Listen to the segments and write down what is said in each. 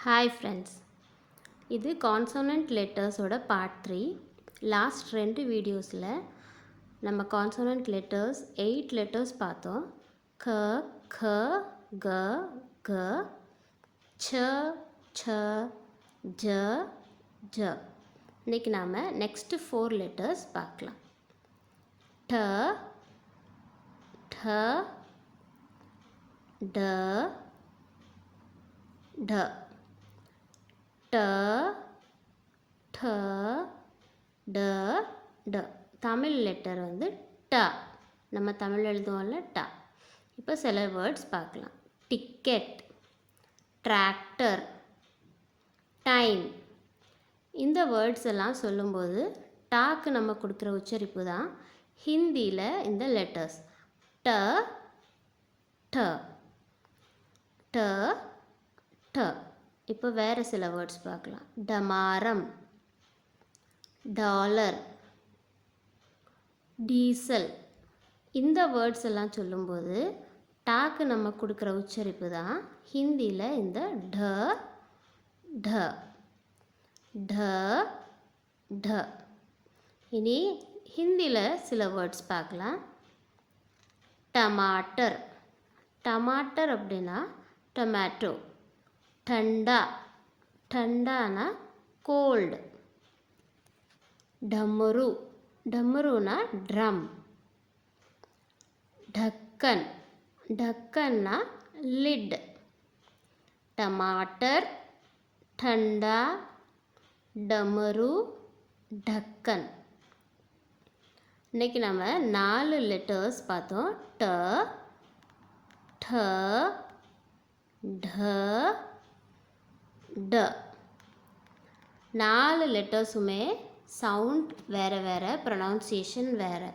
Hi friends, இது consonant letters ஓட part 3. Last 2 வீடியோஸில் நம்ம consonant letters 8 letters பார்த்தோம். க, க, க, க, ச, ச, ஜ, ஜ. இன்னைக்கு நாம் next 4 letters பார்க்கலாம். ட, ட, ட, ட. ட, ட, ட, ட. தமிழ் லெட்டர் வந்து ட. நம்ம தமிழ் எழுதுவோம்ல ட. இப்போ சில வேர்ட்ஸ் பார்க்கலாம். Ticket, tractor, time. இந்த வேர்ட்ஸ் எல்லாம் சொல்லும்போது டாக்கு நம்ம கொடுக்குற உச்சரிப்பு தான் ஹிந்தியில் இந்த லெட்டர்ஸ். ட, ட, ட, ட. இப்போ வேறு சில வேர்ட்ஸ் பார்க்கலாம். டமாரம், டாலர், டீசல். இந்த வேர்ட்ஸ் எல்லாம் சொல்லும்போது டாக்கு நம்ம கொடுக்குற உச்சரிப்பு தான் ஹிந்தியில் இந்த ட, ட, ட, ட. இனி ஹிந்தியில் சில வேர்ட்ஸ் பார்க்கலாம். டமாட்டர், டமாட்டர் அப்படின்னா டொமேட்டோ. ठंडा, ठंडाना कोल्ड. डमरू, डमरूना ड्रम. ढक्कन, ढक्कनना लिड. टमाटर, ठंडा, डमरू, ढक्कन. இன்னைக்கு நம்ம 4 லெட்டர்ஸ் பார்த்தோம். ட, ட, ட, ட. 4 லெட்டர்ஸுமே சவுண்ட் வேறு வேறு, ப்ரொனவுன்சியேஷன் வேறு.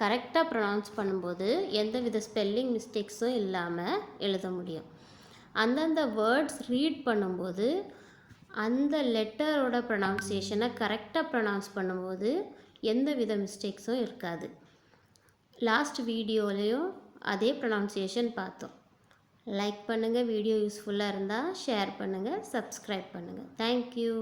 கரெக்டாக ப்ரொனவுன்ஸ் பண்ணும்போது எந்தவித ஸ்பெல்லிங் மிஸ்டேக்ஸும் இல்லாமல் எழுத முடியும். அந்தந்த வேர்ட்ஸ் ரீட் பண்ணும்போது அந்த லெட்டரோட ப்ரொனவுன்சியேஷனை கரெக்டாக ப்ரொனவுன்ஸ் பண்ணும்போது எந்தவித மிஸ்டேக்ஸும் இருக்காது. லாஸ்ட் வீடியோலையும் அதே ப்ரொனவுன்சியேஷன் பார்த்தோம். லைக் பண்ணுங்கள், வீடியோ யூஸ்ஃபுல்லாக இருந்தால் ஷேர் பண்ணுங்கள், சப்ஸ்கிரைப் பண்ணுங்கள். தேங்க்யூ.